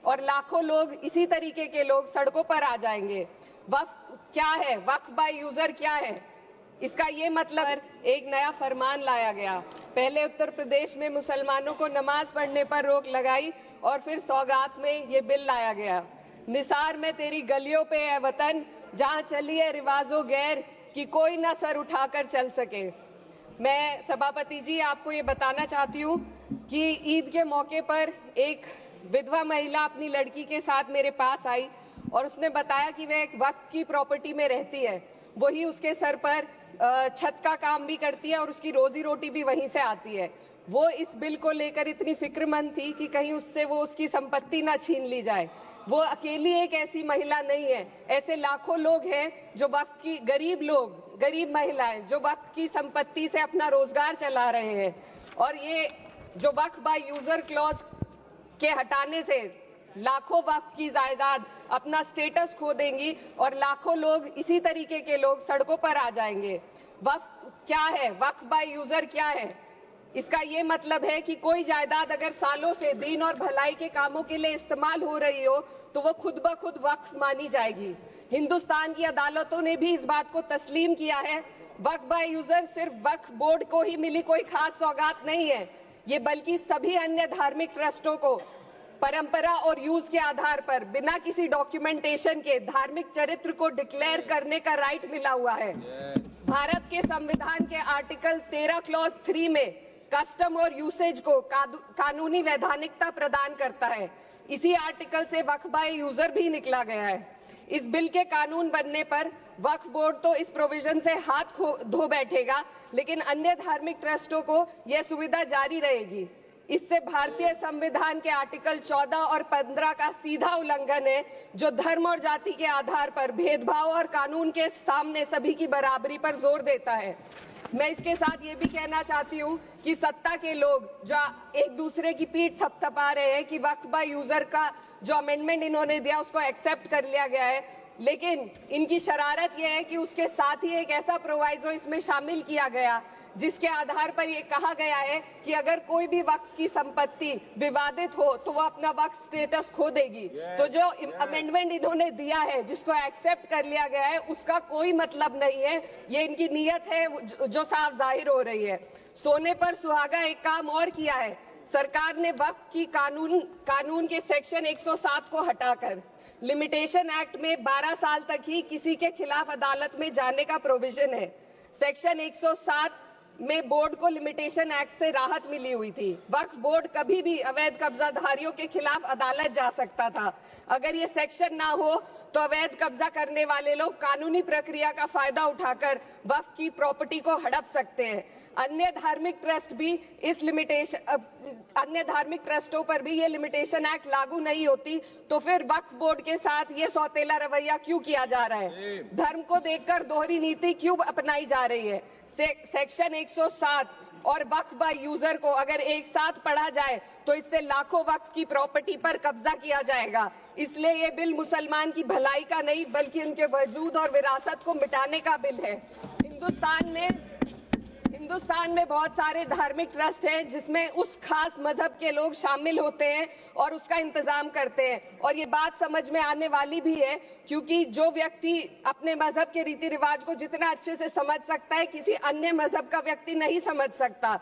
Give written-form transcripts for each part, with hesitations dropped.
और लाखों लोग, इसी तरीके के लोग सड़कों पर आ जाएंगे। वक्फ क्या है, वक्फ बाय यूजर क्या है, इसका ये मतलब एक नया फरमान लाया गया। पहले उत्तर प्रदेश में मुसलमानों को नमाज पढ़ने पर रोक लगाई और फिर सौगात में ये बिल लाया गया। निसार में तेरी गलियों पे है वतन, जहां चली है रिवाजो गैर कि कोई ना सर उठाकर चल सके। मैं सभापति जी आपको ये बताना चाहती हूँ कि ईद के मौके पर एक विधवा महिला अपनी लड़की के साथ मेरे पास आई और उसने बताया कि वह एक वक्फ की प्रॉपर्टी में रहती है, वही उसके सर पर छत का काम भी करती है और उसकी रोजी रोटी भी वहीं से आती है। वो इस बिल को लेकर इतनी फिक्रमंद थी कि कहीं उससे वो उसकी संपत्ति ना छीन ली जाए। वो अकेली एक ऐसी महिला नहीं है, ऐसे लाखों लोग हैं जो वक्फ की, गरीब लोग, गरीब महिलाएं जो वक्फ की संपत्ति से अपना रोजगार चला रहे हैं। और ये जो वक्फ बाय यूजर क्लॉज के हटाने से लाखों वक्फ की जायदाद अपना स्टेटस खो देंगी और लाखों लोग, इसी तरीके के लोग सड़कों पर आ जाएंगे। वक्फ क्या है, वक्फ बाय यूजर क्या है, इसका ये मतलब है कि कोई जायदाद अगर सालों से दीन और भलाई के कामों के लिए इस्तेमाल हो रही हो तो वो खुद ब खुद वक्फ मानी जाएगी। हिंदुस्तान की अदालतों ने भी इस बात को तस्लीम किया है। वक्फ बाय यूजर सिर्फ वक्फ बोर्ड को ही मिली कोई खास सौगात नहीं है, ये बल्कि सभी अन्य धार्मिक ट्रस्टों को परंपरा और यूज के आधार पर बिना किसी डॉक्यूमेंटेशन के धार्मिक चरित्र को डिक्लेयर करने का राइट मिला हुआ है। भारत के संविधान के आर्टिकल 13 क्लॉज 3 में कस्टम और यूसेज को कानूनी वैधानिकता प्रदान करता है। इसी आर्टिकल से वक्फ बाय यूजर भी निकला गया है। इस बिल के कानून बनने पर वक्फ बोर्ड तो इस प्रोविजन से हाथ धो बैठेगा, लेकिन अन्य धार्मिक ट्रस्टों को यह सुविधा जारी रहेगी। इससे भारतीय संविधान के आर्टिकल 14 और 15 का सीधा उल्लंघन है, जो धर्म और जाति के आधार पर भेदभाव और कानून के सामने सभी की बराबरी पर जोर देता है। मैं इसके साथ ये भी कहना चाहती हूँ कि सत्ता के लोग जो एक दूसरे की पीठ थपथपा रहे हैं कि वक्फ बाय यूजर का जो अमेंडमेंट इन्होंने दिया उसको एक्सेप्ट कर लिया गया है, लेकिन इनकी शरारत यह है कि उसके साथ ही एक ऐसा प्रोवाइजो इसमें शामिल किया गया जिसके आधार पर यह कहा गया है कि अगर कोई भी वक्फ की संपत्ति विवादित हो तो वो अपना वक्फ स्टेटस खो देगी। तो जो अमेंडमेंट इन्होंने दिया है, जिसको एक्सेप्ट कर लिया गया है, उसका कोई मतलब नहीं है। ये इनकी नीयत है जो साफ जाहिर हो रही है। सोने पर सुहागा एक काम और किया है। सरकार ने वक्फ की कानून के सेक्शन 107 को हटाकर लिमिटेशन एक्ट में 12 साल तक ही किसी के खिलाफ अदालत में जाने का प्रोविजन है। सेक्शन 107 में बोर्ड को लिमिटेशन एक्ट से राहत मिली हुई थी। वक्फ बोर्ड कभी भी अवैध कब्जाधारियों के खिलाफ अदालत जा सकता था। अगर ये सेक्शन ना हो तो अवैध कब्जा करने वाले लोग कानूनी प्रक्रिया का फायदा उठाकर वक्फ की प्रॉपर्टी को हड़प सकते हैं। अन्य धार्मिक ट्रस्टों पर भी ये लिमिटेशन एक्ट लागू नहीं होती, तो फिर वक्फ बोर्ड के साथ ये सौतेला रवैया क्यों किया जा रहा है? धर्म को देखकर दोहरी नीति क्यों अपनाई जा रही है? सेक्शन 107 और वक्फ बाय यूजर को अगर एक साथ पढ़ा जाए तो इससे लाखों वक्फ की प्रॉपर्टी पर कब्जा किया जाएगा। इसलिए ये बिल मुसलमान की भलाई का नहीं बल्कि उनके वजूद और विरासत को मिटाने का बिल है। हिंदुस्तान में बहुत सारे धार्मिक ट्रस्ट हैं जिसमें उस खास मजहब के लोग शामिल होते हैं और उसका इंतजाम करते हैं। और ये बात समझ में आने वाली भी है, क्योंकि जो व्यक्ति अपने मजहब के रीति रिवाज को जितना अच्छे से समझ सकता है, किसी अन्य मजहब का व्यक्ति नहीं समझ सकता।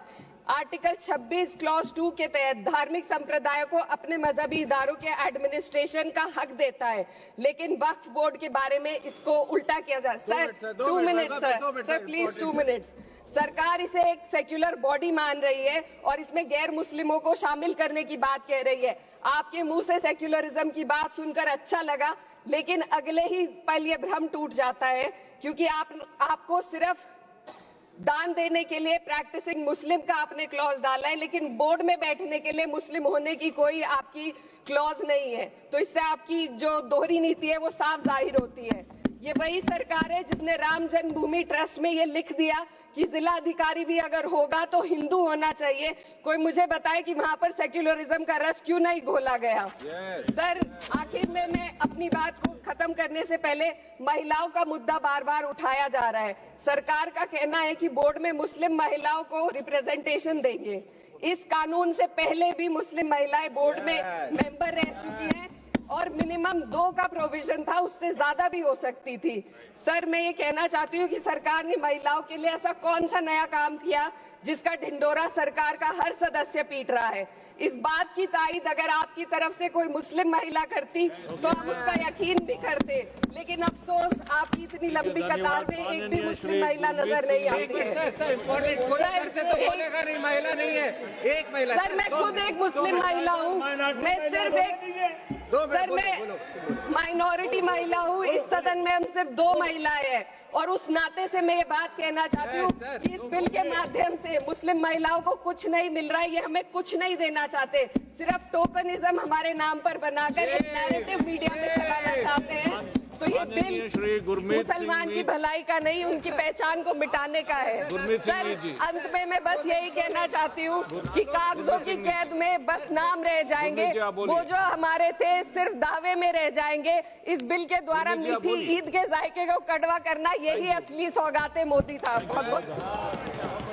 आर्टिकल 26 क्लॉज 2 के तहत धार्मिक संप्रदायों को अपने मजहबी इदारों के एडमिनिस्ट्रेशन का हक देता है, लेकिन वक्फ बोर्ड के बारे में इसको उल्टा किया जाए। Sir 2 minute sir please 2 minutes. सरकार इसे एक सेक्युलर बॉडी मान रही है और इसमें गैर मुस्लिमों को शामिल करने की बात कह रही है। आपके मुंह से सेक्युलरिज्म की बात सुनकर अच्छा लगा, लेकिन अगले ही पल ये भ्रम टूट जाता है, क्योंकि आपको सिर्फ दान देने के लिए प्रैक्टिसिंग मुस्लिम का आपने क्लॉज डाला है, लेकिन बोर्ड में बैठने के लिए मुस्लिम होने की कोई आपकी क्लॉज नहीं है। तो इससे आपकी जो दोहरी नीति है वो साफ जाहिर होती है। ये वही सरकार है जिसने राम जन्मभूमि ट्रस्ट में ये लिख दिया कि जिला अधिकारी भी अगर होगा तो हिंदू होना चाहिए। कोई मुझे बताए कि वहां पर सेक्युलरिज्म का रस क्यों नहीं घोला गया? सर आखिर में मैं अपनी बात को खत्म करने से पहले महिलाओं का मुद्दा बार बार उठाया जा रहा है। सरकार का कहना है कि बोर्ड में मुस्लिम महिलाओं को रिप्रेजेंटेशन देंगे। इस कानून से पहले भी मुस्लिम महिलाएं बोर्ड में मेंबर रह चुकी हैं। और मिनिमम 2 का प्रोविजन था, उससे ज्यादा भी हो सकती थी। सर, मैं ये कहना चाहती हूँ कि सरकार ने महिलाओं के लिए ऐसा कौन सा नया काम किया जिसका ढिंढोरा सरकार का हर सदस्य पीट रहा है। इस बात की तायीद अगर आपकी तरफ से कोई मुस्लिम महिला करती तो हम उसका यकीन भी करते, लेकिन अफसोस आपकी इतनी लंबी कतार में एक भी मुस्लिम महिला नजर नहीं आती है। महिला नहीं है, एक महिला। सर, मैं खुद एक मुस्लिम महिला हूँ, मैं सिर्फ सर मैं माइनॉरिटी महिला हूँ। इस सदन में हम सिर्फ 2 महिलाएं हैं और उस नाते से मैं ये बात कहना चाहती हूँ कि इस बिल के माध्यम से मुस्लिम महिलाओं को कुछ नहीं मिल रहा है, ये हमें कुछ नहीं देना चाहते, सिर्फ टोकनिज्म हमारे नाम पर बनाकर एक नैरेटिव मीडिया में चलाना चाहते हैं। तो ये बिल मुसलमान की भलाई का नहीं, उनकी पहचान को मिटाने का है। सर, अंत में मैं बस यही कहना चाहती हूँ कि कागजों की कैद में बस नाम रह जाएंगे, वो जो हमारे थे सिर्फ दावे में रह जाएंगे। इस बिल के द्वारा मीठी ईद के जायके को कड़वा करना, यही असली सौगाते मोदी था। बहुत बहुत